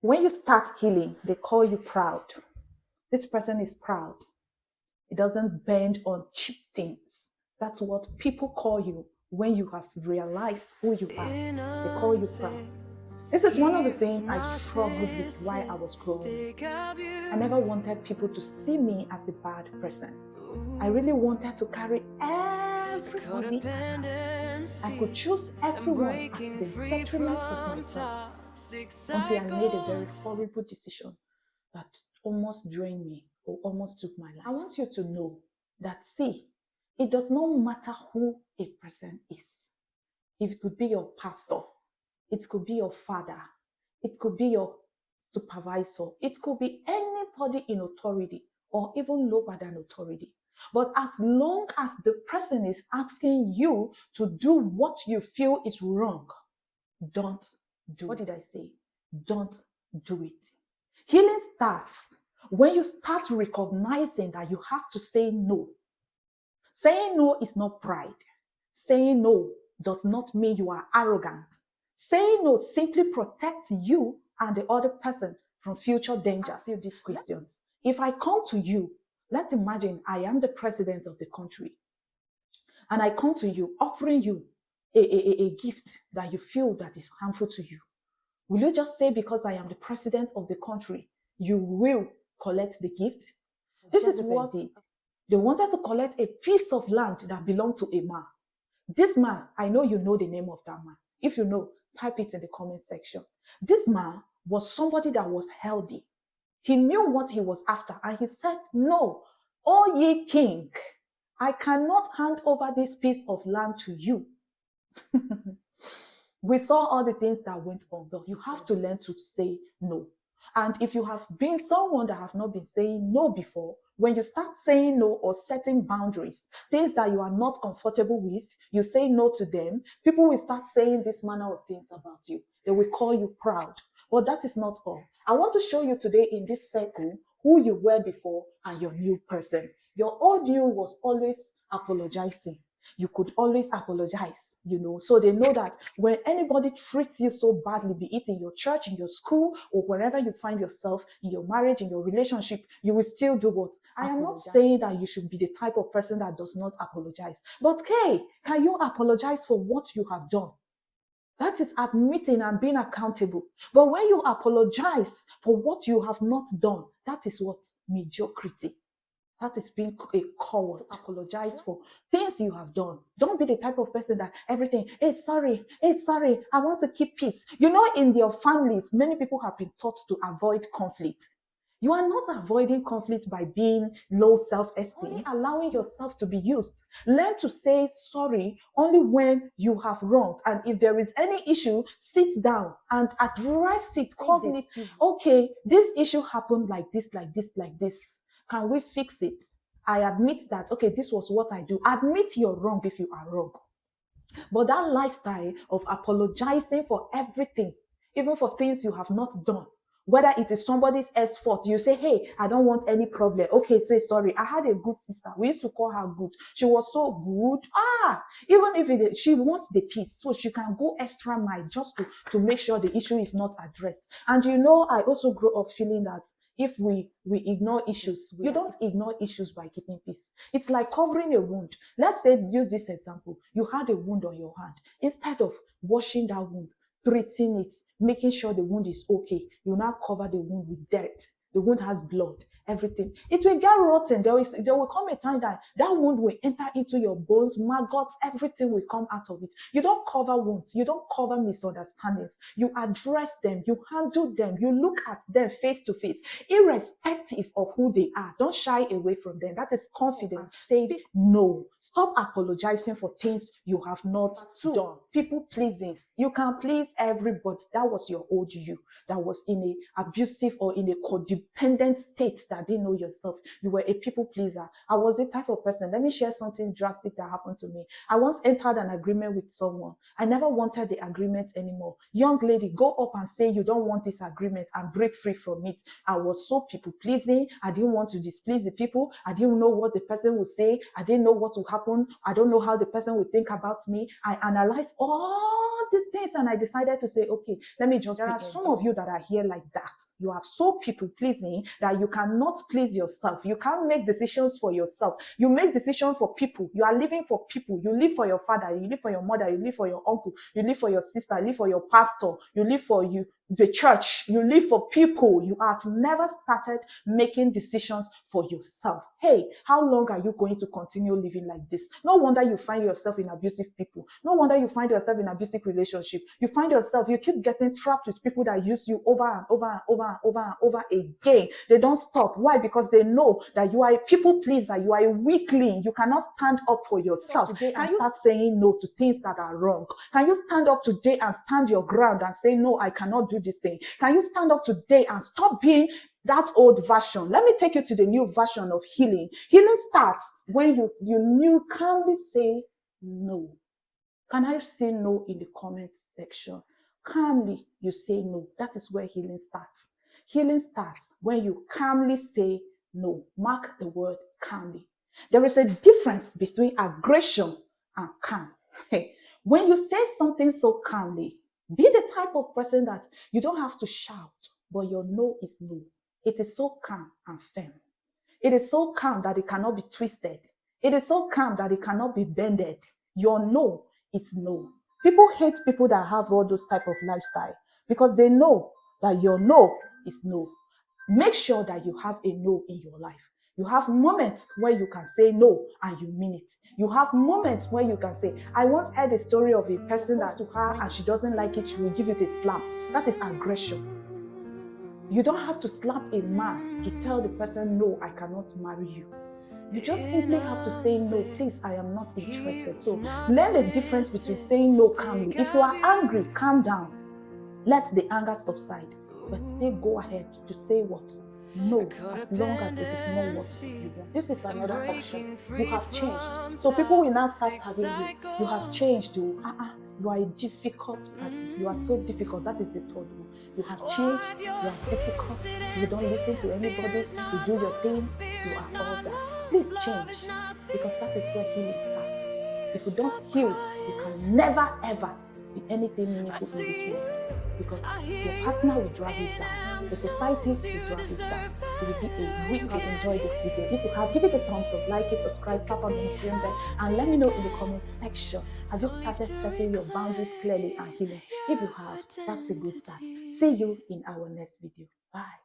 When you start healing, they call you proud. This person is proud. It doesn't bend on cheap things. That's what people call you when you have realized who you are. They call you proud. This is one of the things I struggled with while I was growing. I never wanted people to see me as a bad person. I really wanted to carry everybody around. I could choose everyone at the detriment of myself until I made a very horrible decision that almost drained me or almost took my life. I want you to know that, see, it does not matter who a person is. If it could be your pastor, it could be your father, it could be your supervisor, it could be anybody in authority or even lower than authority. But as long as the person is asking you to do what you feel is wrong, don't do it. What did I say? Don't do it. Healing starts when you start recognizing that you have to say no. Saying no is not pride. Saying no does not mean you are arrogant. Saying no simply protects you and the other person from future danger. Ask you this question. If I come to you, let's imagine I am the president of the country, and I come to you offering you a gift that you feel that is harmful to you. Will you just say because I am the president of the country, you will collect the gift? This is what they did. They wanted to collect a piece of land that belonged to a man. This man, I know you know the name of that man. If you know, type it in the comment section. This man was somebody that was healthy. He knew what he was after, and he said, no, O ye king, I cannot hand over this piece of land to you. We saw all the things that went on, but you have to learn to say no. And if you have been someone that have not been saying no before, when you start saying no or setting boundaries, things that you are not comfortable with, you say no to them, people will start saying this manner of things about you. They will call you proud. But that is not all. I want to show you today in this circle who you were before and your new person. Your old you was always apologizing. You could always apologize, so they know that when anybody treats you so badly, be it in your church, in your school, or wherever you find yourself, in your marriage, in your relationship, you will still do what? I am not saying that you should be the type of person that does not apologize. But hey, can you apologize for what you have done? That is admitting and being accountable. But when you apologize for what you have not done, that is what? Mediocrity. That is being a coward. Apologize for things you have done. Don't be the type of person that everything, hey, sorry, I want to keep peace. In your families, many people have been taught to avoid conflict. You are not avoiding conflict by being low self-esteem, only allowing yourself to be used. Learn to say sorry only when you have wronged. And if there is any issue, sit down and address it cognitively. Okay, this issue happened like this, like this, like this. Can we fix it? I admit that, okay, this was what I do. Admit you're wrong if you are wrong. But that lifestyle of apologizing for everything, even for things you have not done, whether it is somebody's else fault, you say, hey, I don't want any problem. Okay, say sorry. I had a good sister. We used to call her good. She was so good. Even if she wants the peace, so she can go extra mile just to make sure the issue is not addressed. And I also grew up feeling that if we ignore issues, you don't ignore issues by keeping peace. It's like covering a wound. Let's say, use this example. You had a wound on your hand. Instead of washing that wound, treating it, making sure the wound is okay, you now cover the wound with dirt. The wound has blood, everything. It will get rotten. There will come a time that wound will enter into your bones, maggots, everything will come out of it. You don't cover wounds. You don't cover misunderstandings. You address them. You handle them. You look at them face to face, irrespective of who they are. Don't shy away from them. That is confidence. Say no. Stop apologizing for things you have not done. People pleasing. You can please everybody. That was your old you. That was in a abusive or in a codependent state that didn't know yourself. You were a people pleaser. I was the type of person. Let me share something drastic that happened to me. I once entered an agreement with someone. I never wanted the agreement anymore. Young lady, go up and say you don't want this agreement and break free from it. I was so people pleasing. I didn't want to displease the people. I didn't know what the person would say. I didn't know what would happen. I don't know how the person would think about me. I analyzed all these things, and I decided to say, okay, let me just. There are some of you that are here like that. You are so people pleasing that you cannot please yourself. You can't make decisions for yourself. You make decisions for people. You are living for people. You live for your father. You live for your mother. You live for your uncle. You live for your sister. You live for your pastor. You live for the church. You live for people. You have never started making decisions for yourself. Hey, how long are you going to continue living like this? No wonder you find yourself in abusive people. No wonder you find yourself in abusive relationship. You find yourself, you keep getting trapped with people that use you over and over and over and over and over again. They don't stop. Why? Because they know that you are a people pleaser. You are a weakling. You cannot stand up for yourself. Today and start saying no to things that are wrong? Can you stand up today and stand your ground and say, no, I cannot do this thing? Can you stand up today and stop being that old version? Let me take you to the new version of healing. Healing starts when you calmly say no. Can I say no in the comment section? Calmly, you say no. That is where healing starts. Healing starts when you calmly say no. Mark the word calmly. There is a difference between aggression and calm. When you say something so calmly, be the type of person that you don't have to shout, but your no is no. It is so calm and firm. It is so calm that it cannot be twisted. It is so calm that it cannot be bended. Your no is no. People hate people that have all those type of lifestyle because they know that your no is no. Make sure that you have a no in your life. You have moments where you can say no and you mean it. You have moments where you can say, I once heard a story of a person that to her and she doesn't like it, she will give it a slap. That is aggression. You don't have to slap a man to tell the person, no, I cannot marry you. You just simply have to say, no, please, I am not interested. So learn the difference between saying no calmly. If you are angry, calm down. Let the anger subside. But still go ahead to say what? No, as long as it is not what you want. This is another option. You have changed. So people will now start tagging you. You have changed. You are a difficult person. You are so difficult. That is the third one. You have changed. You are difficult. You don't listen to anybody. You do your thing. You are all that. Please change, because that is where healing starts. If you don't heal, you can never ever be anything meaningful in this world, because your partner will drag you down, the society will drag you down. It will be a week. Have enjoyed this video. If you have, give it a thumbs up, like it, subscribe, Papa Mainstream there, and let me know in the comment section. Have you started setting your boundaries clearly and healing? If you have, that's a good start. See you in our next video. Bye.